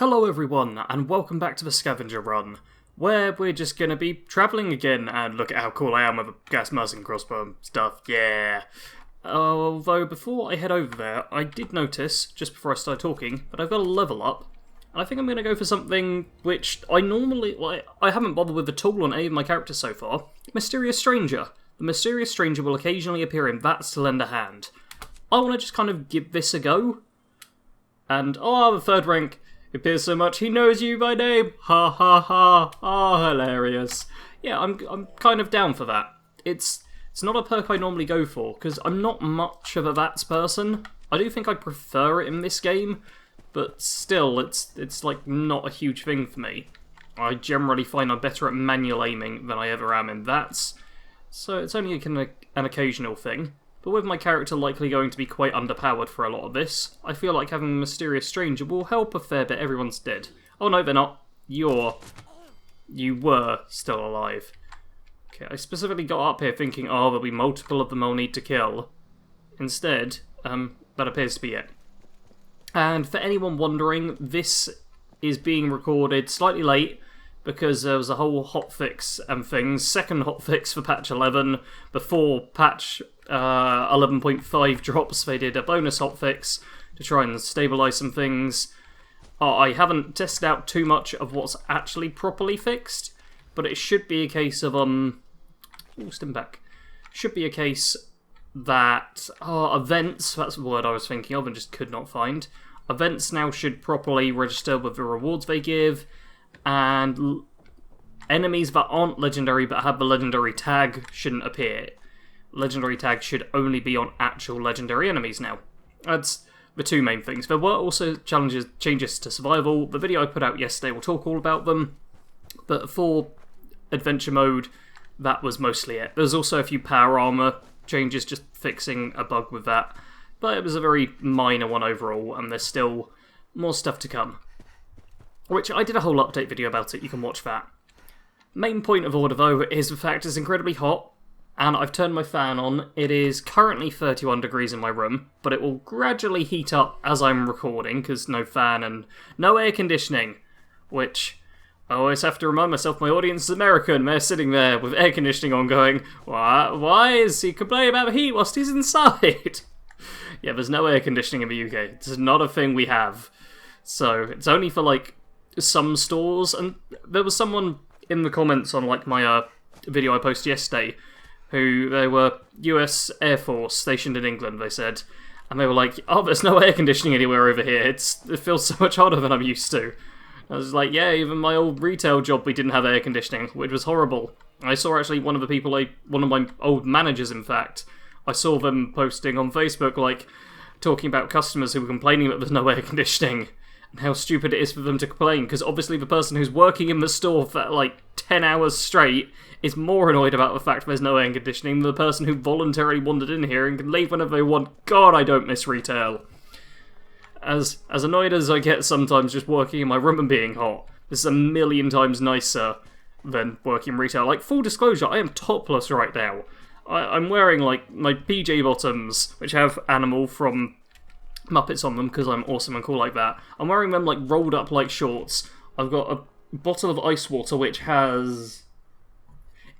Hello everyone, and welcome back to the Scavenger run, where we're just gonna be travelling again, and look at how cool I am with a gas mask and crossbow and stuff, yeah! Although, before I head over there, I did notice, just before I started talking, that I've got a level up, and I think I'm gonna go for something which I haven't bothered with at all on any of my characters so far. Mysterious Stranger. The Mysterious Stranger will occasionally appear in VATS to lend a hand. I want to just kind of give this a go, and, the third rank. He appears so much, he knows you by name! Ha ha ha! Ah, hilarious. Yeah, I'm kind of down for that. It's not a perk I normally go for, because I'm not much of a VATS person. I do think I prefer it in this game, but still, it's like not a huge thing for me. I generally find I'm better at manual aiming than I ever am in VATS, so it's only an occasional thing. But with my character likely going to be quite underpowered for a lot of this, I feel like having a Mysterious Stranger will help a fair bit. Everyone's dead. Oh no, they're not. You were still alive. Okay, I specifically got up here thinking, there'll be multiple of them I'll need to kill. Instead, that appears to be it. And for anyone wondering, this is being recorded slightly late, because there was a whole hotfix and things. Second hotfix for patch 11. Before patch 11.5 drops, they did a bonus hotfix to try and stabilise some things. I haven't tested out too much of what's actually properly fixed, but it should be a case of, stim back. Should be a case that, events, that's the word I was thinking of and just could not find. Events now should properly register with the rewards they give, and enemies that aren't legendary but have the legendary tag shouldn't appear. Legendary tag should only be on actual legendary enemies now. That's the two main things. There were also changes to survival. The video I put out yesterday will talk all about them, but for adventure mode, that was mostly it. There's also a few power armor changes, just fixing a bug with that, but it was a very minor one overall, and there's still more stuff to come. Which I did a whole update video about it, you can watch that. Main point of order though is the fact it's incredibly hot, and I've turned my fan on. It is currently 31 degrees in my room, but it will gradually heat up as I'm recording, because no fan and no air conditioning, which I always have to remind myself my audience is American. They're sitting there with air conditioning on going, why is he complaining about the heat whilst he's inside? Yeah, there's no air conditioning in the UK. It's not a thing we have. So, it's only for like some stores, and there was someone in the comments on like my video I posted yesterday who they were US Air Force stationed in England, they said, and they were like, there's no air conditioning anywhere over here, it feels so much hotter than I'm used to. I was like, yeah, even my old retail job we didn't have air conditioning, which was horrible. I saw actually one of the people, one of my old managers in fact, I saw them posting on Facebook like talking about customers who were complaining that there's no air conditioning, and how stupid it is for them to complain, because obviously the person who's working in the store for like 10 hours straight is more annoyed about the fact there's no air conditioning than the person who voluntarily wandered in here and can leave whenever they want. God, I don't miss retail. As annoyed as I get sometimes just working in my room and being hot, this is a million times nicer than working retail. Like, full disclosure, I am topless right now. I'm wearing like my PJ bottoms, which have Animal from Muppets on them because I'm awesome and cool like that. I'm wearing them like rolled up like shorts. I've got a bottle of ice water which has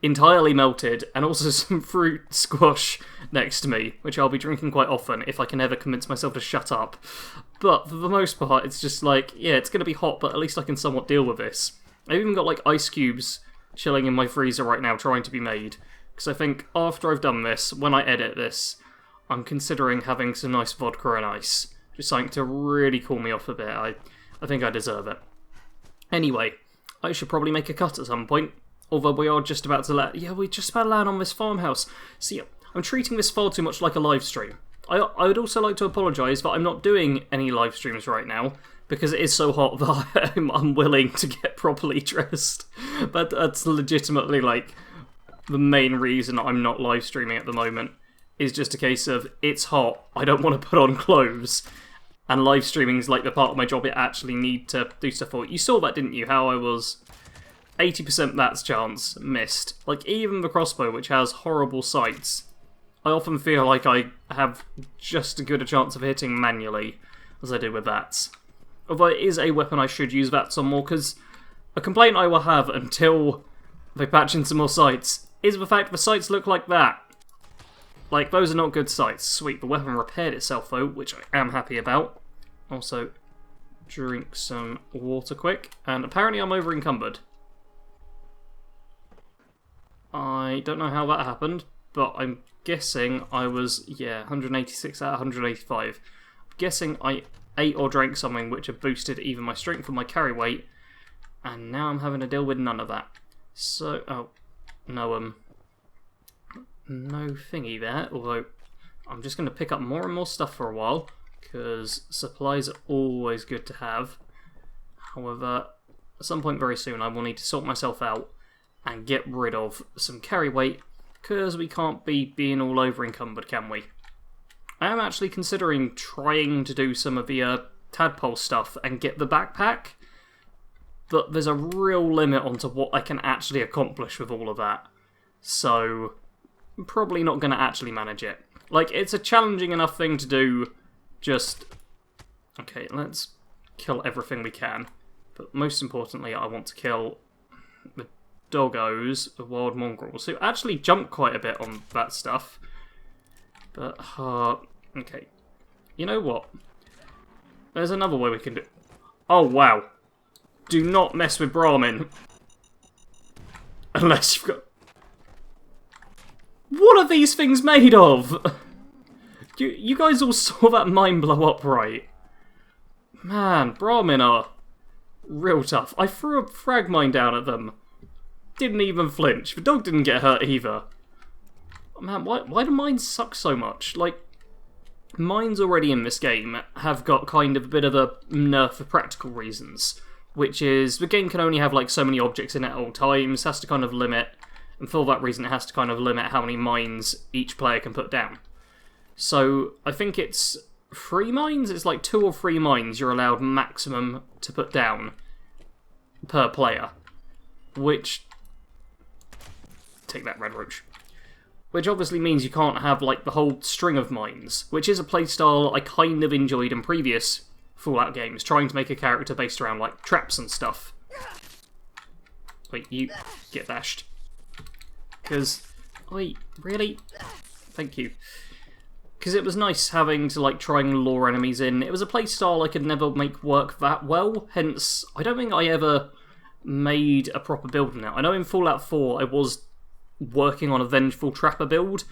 entirely melted, and also some fruit squash next to me, which I'll be drinking quite often if I can ever convince myself to shut up. But for the most part, it's just like, yeah, it's going to be hot, but at least I can somewhat deal with this. I've even got like ice cubes chilling in my freezer right now trying to be made, because I think after I've done this, when I edit this, I'm considering having some nice vodka and ice. Just something to really cool me off a bit. I think I deserve it. Anyway, I should probably make a cut at some point. Although we are just about to we're just about to land on this farmhouse. See, I'm treating this far too much like a live stream. I would also like to apologise that I'm not doing any live streams right now, because it is so hot that I'm unwilling to get properly dressed. But that's legitimately like the main reason I'm not live streaming at the moment. Is just a case of, it's hot, I don't want to put on clothes, and live streaming is like the part of my job I actually need to do stuff for. You saw that, didn't you? How I was 80% that's chance missed. Like, even the crossbow, which has horrible sights, I often feel like I have just as good a chance of hitting manually as I do with that. Although it is a weapon I should use that some more, because a complaint I will have until they patch in some more sights is the fact the sights look like that. Like, those are not good sights. Sweet, the weapon repaired itself though, which I am happy about. Also, drink some water quick. And apparently I'm over encumbered. I don't know how that happened, but I'm guessing I was, 186 out of 185. I'm guessing I ate or drank something which had boosted either my strength or my carry weight, and now I'm having to deal with none of that. So, no thingy there, although I'm just going to pick up more and more stuff for a while, because supplies are always good to have. However, at some point very soon I will need to sort myself out and get rid of some carry weight, because we can't be being all over encumbered, can we? I am actually considering trying to do some of the tadpole stuff and get the backpack, but there's a real limit onto what I can actually accomplish with all of that. So, I'm probably not going to actually manage it. Like, it's a challenging enough thing to do, just... Okay, let's kill everything we can. But most importantly, I want to kill the doggos, the wild mongrels, who actually jump quite a bit on that stuff. But, okay. You know what? There's another way we can do... Oh, wow. Do not mess with Brahmin. Unless you've got... What are these things made of? You guys all saw that mine blow up, right? Man, Brahmin are real tough. I threw a frag mine down at them. Didn't even flinch. The dog didn't get hurt either. Man, why do mines suck so much? Like, mines already in this game have got kind of a bit of a nerf for practical reasons, which is the game can only have like so many objects in it at all times, has to kind of limit, and for that reason it has to kind of limit how many mines each player can put down. So, I think it's 3 mines? It's like 2 or 3 mines you're allowed maximum to put down per player, which... Take that, Red Roach. Which obviously means you can't have like the whole string of mines, which is a playstyle I kind of enjoyed in previous Fallout games, trying to make a character based around like traps and stuff. Wait, you get bashed. Because, wait, really? Thank you. Because it was nice having to like try and lure enemies in. It was a playstyle I could never make work that well, hence I don't think I ever made a proper build in it. I know in Fallout 4 I was working on a Vengeful Trapper build,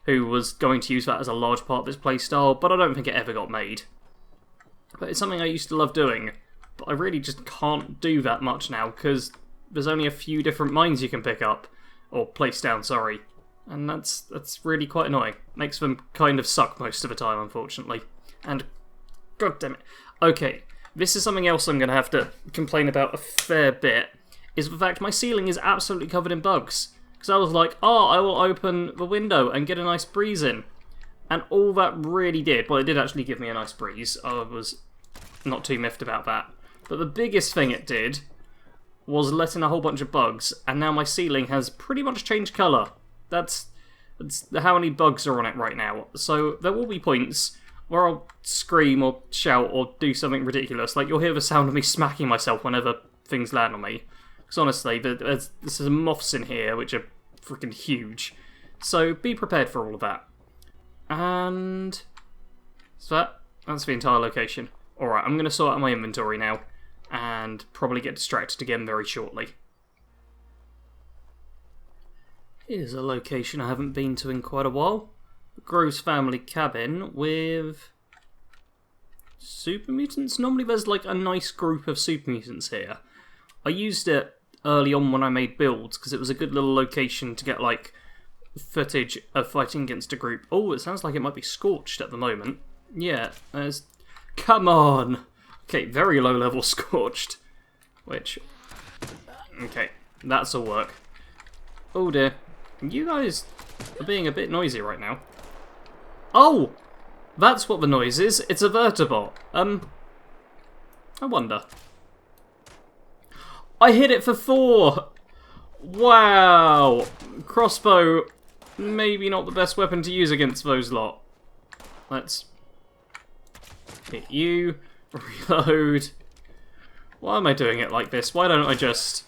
who was going to use that as a large part of this playstyle, but I don't think it ever got made. But it's something I used to love doing, but I really just can't do that much now, because there's only a few different mines you can pick up, or place down, sorry. And that's really quite annoying. Makes them kind of suck most of the time, unfortunately. And, god damn it. Okay, this is something else I'm going to have to complain about a fair bit, is the fact my ceiling is absolutely covered in bugs. Because I was like, oh, I will open the window and get a nice breeze in. And all that really did, well, it did actually give me a nice breeze. I was not too miffed about that. But the biggest thing it did was let in a whole bunch of bugs, and now my ceiling has pretty much changed colour. That's how many bugs are on it right now. So there will be points where I'll scream or shout or do something ridiculous. Like, you'll hear the sound of me smacking myself whenever things land on me. Because honestly, there's some moths in here which are freaking huge. So be prepared for all of that. And so that's the entire location. Alright, I'm going to sort out my inventory now, and probably get distracted again very shortly. Here's a location I haven't been to in quite a while. The Groves family cabin with super mutants. Normally there's like a nice group of super mutants here. I used it early on when I made builds, because it was a good little location to get like footage of fighting against a group. Oh, it sounds like it might be scorched at the moment. Yeah, there's... Come on! Okay, very low level scorched. Which... Okay, that'll work. Oh dear. You guys are being a bit noisy right now. Oh! That's what the noise is. It's a vertibot. I wonder. I hit it for 4! Wow! Crossbow, maybe not the best weapon to use against those lot. Let's hit you. Reload. Why am I doing it like this? Why don't I just...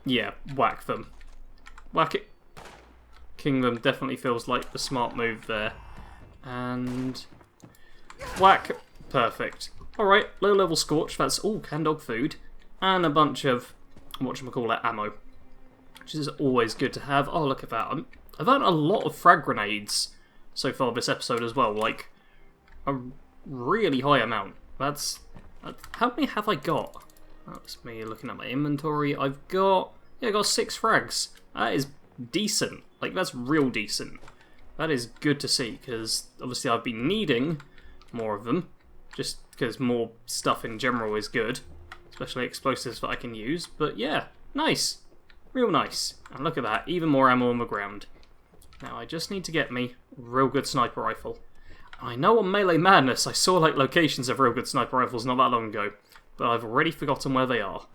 yeah, whack them. Whack it. King them definitely feels like the smart move there. And... whack. Perfect. Alright, low level Scorch. That's all canned dog food. And a bunch of, whatchamacallit, ammo. Which is always good to have. Oh, look at that. I've had a lot of frag grenades so far this episode as well. Like, a really high amount. That's how many have I got? That's me looking at my inventory. I've got 6 frags. That is decent. Like, that's real decent. That is good to see, because obviously I've been needing more of them, just because more stuff in general is good, especially explosives that I can use. But yeah, nice. Real nice. And look at that, even more ammo on the ground. Now I just need to get me a real good sniper rifle. I know on Melee Madness I saw like locations of real good sniper rifles not that long ago, but I've already forgotten where they are.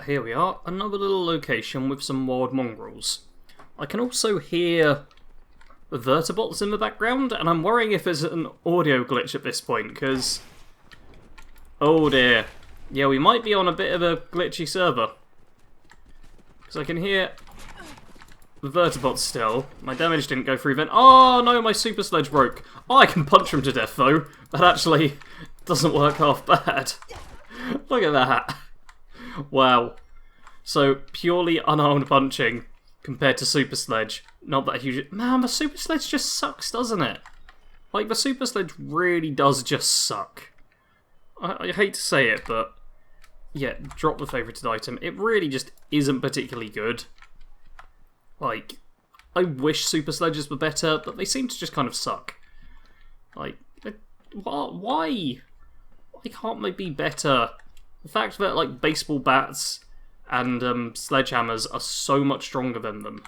Here we are, another little location with some wild mongrels. I can also hear the vertibots in the background, and I'm worrying if there's an audio glitch at this point, because... oh dear. Yeah, we might be on a bit of a glitchy server. Because I can hear the vertibots still. My damage didn't go through then. Oh no, my super sledge broke. Oh, I can punch them to death though. That actually doesn't work half bad. Look at that. Wow. So, purely unarmed punching compared to super sledge. Not that huge. Man, the super sledge just sucks, doesn't it? Like, the super sledge really does just suck. I hate to say it, but yeah, drop the favorited item. It really just isn't particularly good. Like, I wish super sledges were better, but they seem to just kind of suck. Like, why? Why can't they be better? The fact that, like, baseball bats and sledgehammers are so much stronger than them,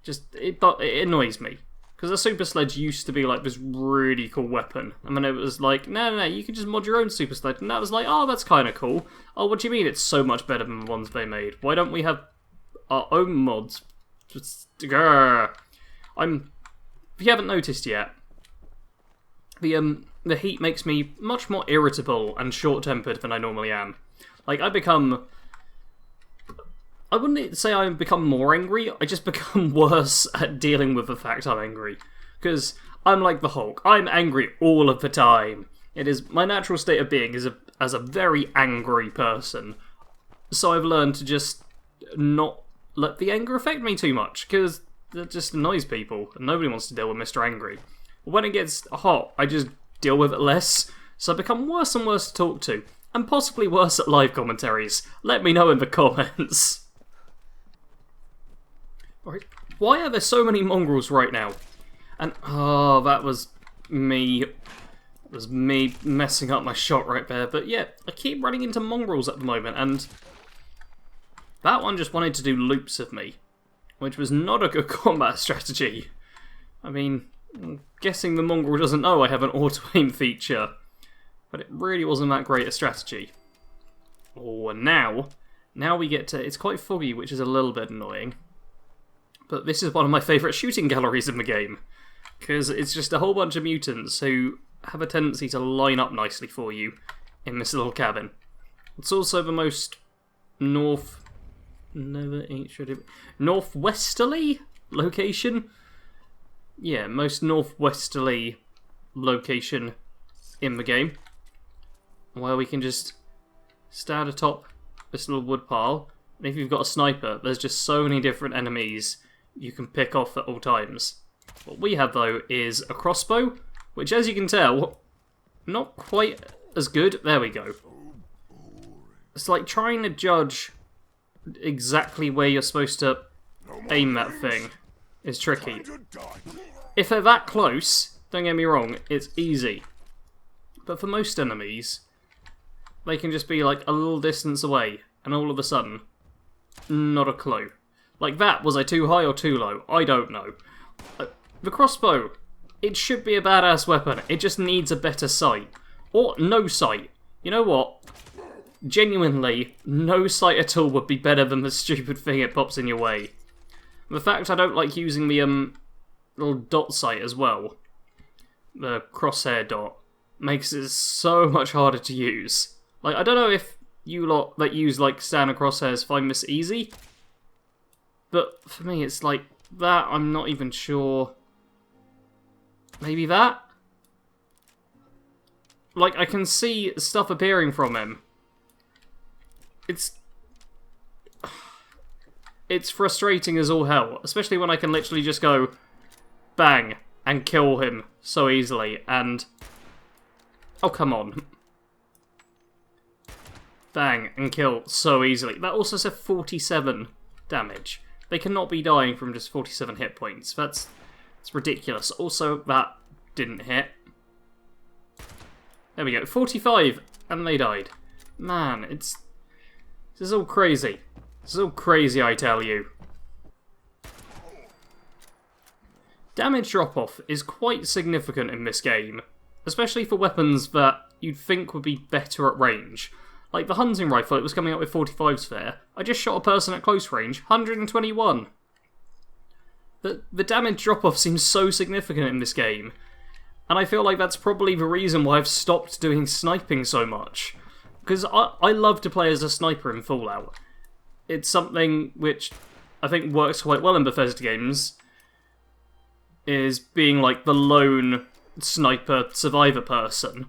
it annoys me. Because the super sledge used to be, like, this really cool weapon. And then it was like, no, you can just mod your own super sledge. And that was like, oh, that's kind of cool. Oh, what do you mean it's so much better than the ones they made? Why don't we have our own mods? Just, if you haven't noticed yet, the heat makes me much more irritable and short-tempered than I normally am. Like, I wouldn't say I become more angry, I just become worse at dealing with the fact I'm angry. Because I'm like the Hulk, I'm angry all of the time. It is my natural state of being as a very angry person. So I've learned to just not let the anger affect me too much, because that just annoys people, and nobody wants to deal with Mr. Angry. When it gets hot, I just deal with it less, so I become worse and worse to talk to, and possibly worse at live commentaries. Let me know in the comments. Right. Why are there so many mongrels right now? And, oh, that was me. It was me messing up my shot right there. But yeah, I keep running into mongrels at the moment, and that one just wanted to do loops of me, which was not a good combat strategy. I mean, I'm guessing the mongrel doesn't know I have an auto-aim feature, but it really wasn't that great a strategy. Oh, and now we get to... it's quite foggy, which is a little bit annoying. But this is one of my favourite shooting galleries in the game, because it's just a whole bunch of mutants who have a tendency to line up nicely for you in this little cabin. It's also the most northwesterly location? Yeah, most northwesterly location in the game, where we can just stand atop this little wood pile. And if you've got a sniper, there's just so many different enemies you can pick off at all times. What we have, though, is a crossbow, which, as you can tell, not quite as good. There we go. It's like trying to judge exactly where you're supposed to aim that thing is tricky. If they're that close, don't get me wrong, it's easy. But for most enemies, they can just be like a little distance away, and all of a sudden, not a clue. Like that, was I too high or too low? I don't know. The crossbow, it should be a badass weapon. It just needs a better sight. Or no sight. You know what? Genuinely, no sight at all would be better than the stupid thing it pops in your way. The fact I don't like using the little dot sight as well, the crosshair dot, makes it so much harder to use. Like, I don't know if you lot that use, like, standard crosshairs find this easy, but for me it's like, that, I'm not even sure. Maybe that? Like, I can see stuff appearing from him. It's frustrating as all hell, especially when I can literally just go bang and kill him so easily, and oh, come on. Bang and kill so easily. That also said 47 damage. They cannot be dying from just 47 hit points. It's ridiculous. Also, that didn't hit. There we go. 45, and they died. Man, this is all crazy. This is all crazy, I tell you. Damage drop-off is quite significant in this game, especially for weapons that you'd think would be better at range. Like the hunting rifle, it was coming up with 45s there. I just shot a person at close range, 121. The damage drop-off seems so significant in this game, and I feel like that's probably the reason why I've stopped doing sniping so much. Because I love to play as a sniper in Fallout. It's something which I think works quite well in Bethesda games, is being like the lone sniper survivor person.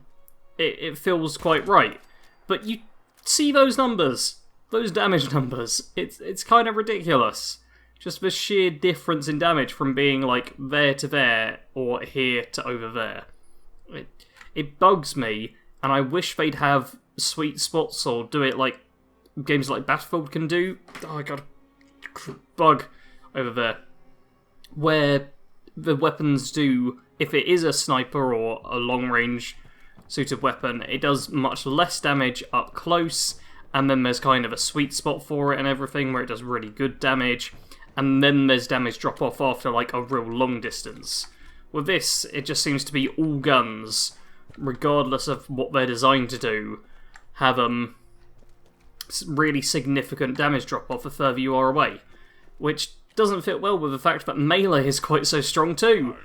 It feels quite right. But you see those numbers, those damage numbers, it's kind of ridiculous. Just the sheer difference in damage from being like there to there or here to over there. It bugs me, and I wish they'd have sweet spots or do it like games like Battlefield can do. Oh, I got a bug over there. Where the weapons do, if it is a sniper or a long-range suited weapon, it does much less damage up close, and then there's kind of a sweet spot for it and everything where it does really good damage, and then there's damage drop off after like a real long distance. With this, it just seems to be all guns, regardless of what they're designed to do, have really significant damage drop off the further you are away, which doesn't fit well with the fact that melee is quite so strong too,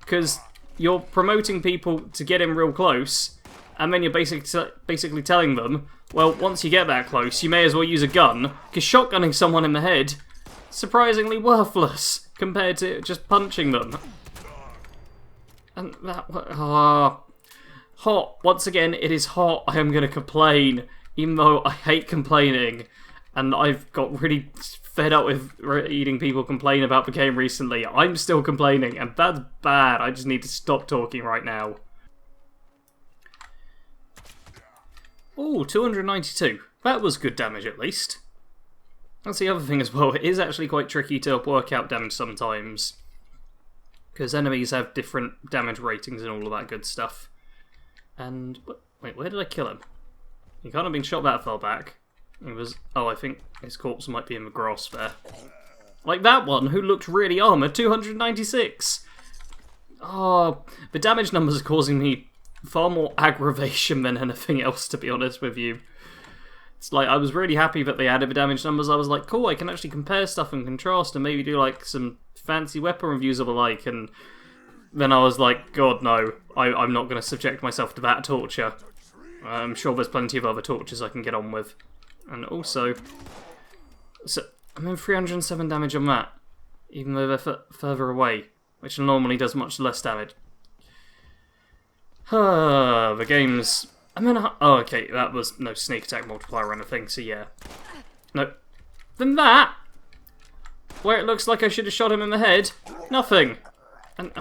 because you're promoting people to get in real close, and then you're basically telling them, well, once you get that close, you may as well use a gun, because shotgunning someone in the head is surprisingly worthless compared to just punching them. And that... hot. Once again, it is hot. I am going to complain, even though I hate complaining, and I've got really fed up with reading people complain about the game recently. I'm still complaining, and that's bad. I just need to stop talking right now. Ooh, 292. That was good damage, at least. That's the other thing as well. It is actually quite tricky to work out damage sometimes, because enemies have different damage ratings and all of that good stuff. And wait, where did I kill him? He can't have been shot that far back. He was... oh, I think his corpse might be in the grass there. Like that one, who looked really armoured, 296! Oh, the damage numbers are causing me far more aggravation than anything else, to be honest with you. It's like, I was really happy that they added the damage numbers. I was like, cool, I can actually compare stuff and contrast and maybe do like some fancy weapon reviews of alike, and then I was like, God no, I'm not going to subject myself to that torture. I'm sure there's plenty of other tortures I can get on with. And also, so I'm in 307 damage on that, even though they're further away, which normally does much less damage. The game's... oh, okay, that was no sneak attack multiplier or anything, so yeah. No. Then that, where it looks like I should have shot him in the head, nothing. And,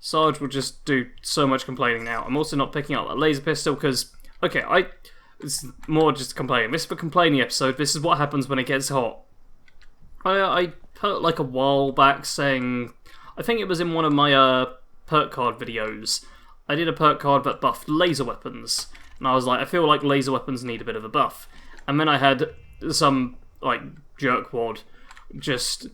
Sarge will just do so much complaining now. I'm also not picking up that laser pistol because... okay, it's more just complaining. This is the complaining episode. This is what happens when it gets hot. I put like a while back saying... I think it was in one of my perk card videos. I did a perk card that buffed laser weapons. And I was like, I feel like laser weapons need a bit of a buff. And then I had some, like, jerkwad just...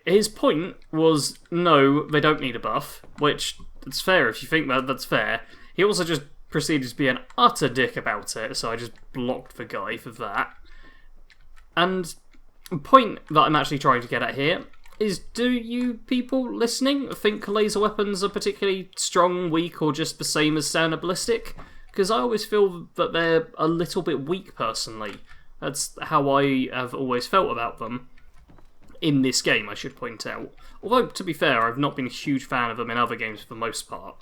his point was, no, they don't need a buff, which, it's fair if you think that's fair. He also just proceeded to be an utter dick about it, so I just blocked the guy for that. And the point that I'm actually trying to get at here, do you people listening think laser weapons are particularly strong, weak, or just the same as standard ballistic? Because I always feel that they're a little bit weak, personally. That's how I have always felt about them. In this game, I should point out. Although, to be fair, I've not been a huge fan of them in other games for the most part.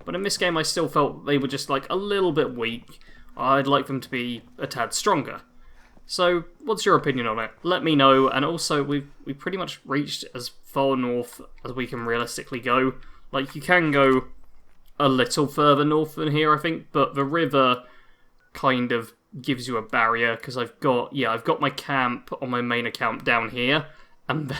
But in this game, I still felt they were just, like, a little bit weak. I'd like them to be a tad stronger. So, what's your opinion on it? Let me know, and also, we've pretty much reached as far north as we can realistically go. Like, you can go a little further north than here, I think, but the river kind of gives you a barrier, because I've got my camp on my main account down here, and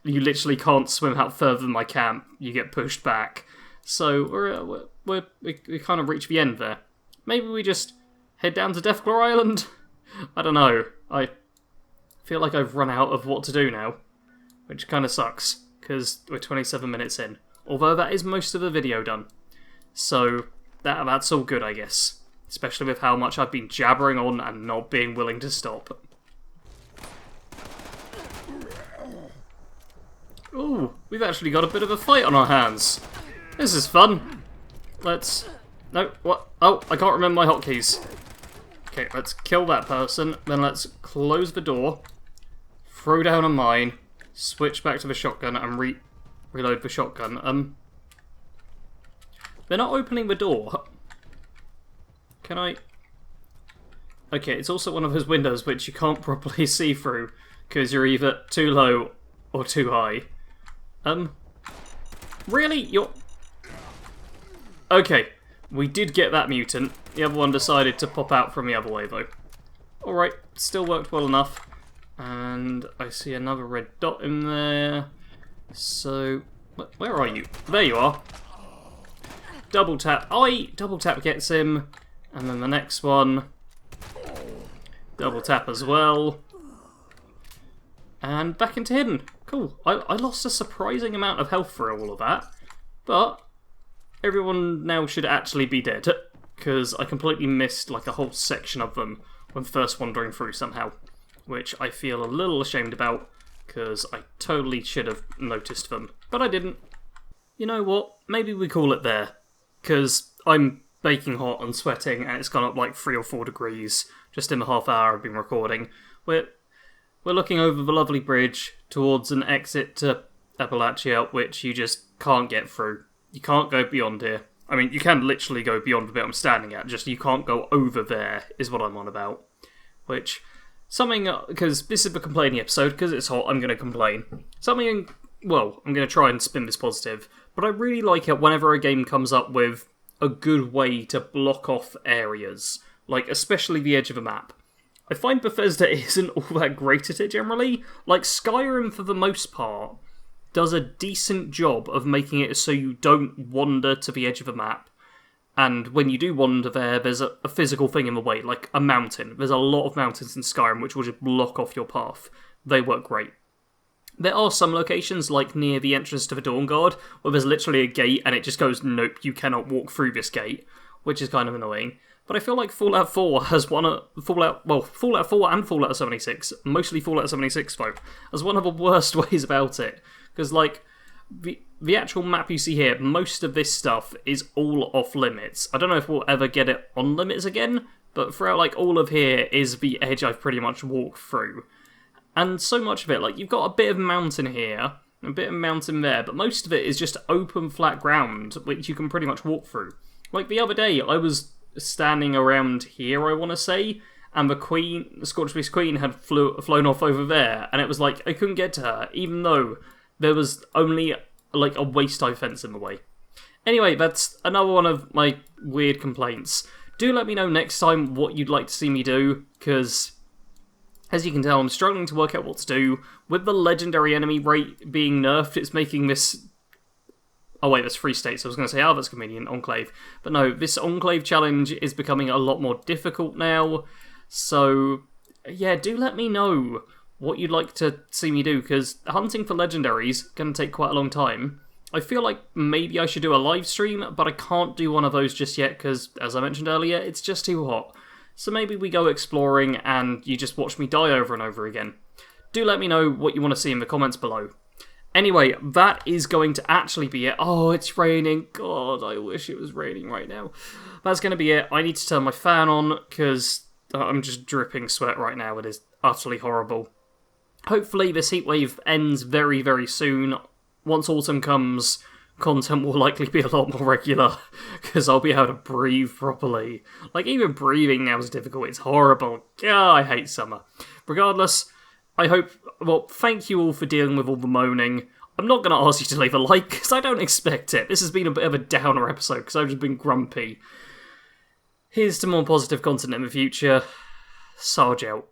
you literally can't swim out further than my camp, you get pushed back. So, we kind of reach the end there. Maybe we just head down to Deathclaw Island? I don't know. I feel like I've run out of what to do now, which kind of sucks, because we're 27 minutes in. Although that is most of the video done. So, that's all good, I guess. Especially with how much I've been jabbering on and not being willing to stop. Ooh, we've actually got a bit of a fight on our hands. This is fun. No, what? Oh, I can't remember my hotkeys. Okay, let's kill that person, then let's close the door, throw down a mine, switch back to the shotgun, and reload the shotgun. They're not opening the door. Can I? Okay, it's also one of those windows which you can't properly see through, because you're either too low or too high. Really? You're... Okay, we did get that mutant. The other one decided to pop out from the other way, though. Alright, still worked well enough. And I see another red dot in there. So, where are you? There you are. Double tap. Double tap gets him. And then the next one. Double tap as well. And back into hidden. Cool. I lost a surprising amount of health for all of that. But everyone now should actually be dead. Because I completely missed like a whole section of them when first wandering through somehow. Which I feel a little ashamed about, because I totally should have noticed them. But I didn't. You know what? Maybe we call it there. Because I'm baking hot and sweating, and it's gone up like 3 or 4 degrees just in the half hour I've been recording. We're looking over the lovely bridge towards an exit to Appalachia, which you just can't get through. You can't go beyond here. I mean, you can literally go beyond the bit I'm standing at, just you can't go over there, is what I'm on about. Which, because this is the complaining episode, because it's hot, I'm going to complain. I'm going to try and spin this positive, but I really like it whenever a game comes up with a good way to block off areas, like especially the edge of a map. I find Bethesda isn't all that great at it generally. Like, Skyrim, for the most part, does a decent job of making it so you don't wander to the edge of a map. And when you do wander there, there's a physical thing in the way, like a mountain. There's a lot of mountains in Skyrim which will just block off your path. They work great. There are some locations, like near the entrance to the Dawn Guard, where there's literally a gate and it just goes, nope, you cannot walk through this gate, which is kind of annoying. But I feel like Fallout 4 has Fallout 4 and Fallout 76, mostly Fallout 76 though, has one of the worst ways about it. Because, like, the actual map you see here, most of this stuff is all off limits. I don't know if we'll ever get it on limits again, but throughout, like, all of here is the edge I've pretty much walked through. And so much of it, like, you've got a bit of mountain here, a bit of mountain there, but most of it is just open, flat ground, which you can pretty much walk through. Like, the other day, I was standing around here, I want to say, and the Scorched Beast Queen had flown off over there, and it was like, I couldn't get to her, even though there was only, like, a waist-high fence in the way. Anyway, that's another one of my weird complaints. Do let me know next time what you'd like to see me do, because, as you can tell, I'm struggling to work out what to do. With the legendary enemy rate being nerfed, it's making this... Oh wait, that's 3 states. I was going to say, oh, that's convenient, Enclave. But no, this Enclave challenge is becoming a lot more difficult now. So, yeah, do let me know what you'd like to see me do, because hunting for legendaries is going to take quite a long time. I feel like maybe I should do a live stream, but I can't do one of those just yet, because, as I mentioned earlier, it's just too hot. So maybe we go exploring and you just watch me die over and over again. do let me know what you want to see in the comments below. Anyway, that is going to actually be it. Oh, it's raining. God, I wish it was raining right now. That's going to be it. I need to turn my fan on because I'm just dripping sweat right now. It is utterly horrible. Hopefully this heatwave ends very, very soon. Once autumn comes, content will likely be a lot more regular because I'll be able to breathe properly. Like, even breathing now is difficult. It's horrible. God, I hate summer. Regardless, I hope... Well, thank you all for dealing with all the moaning. I'm not going to ask you to leave a like because I don't expect it. This has been a bit of a downer episode because I've just been grumpy. Here's to more positive content in the future. Sarge out.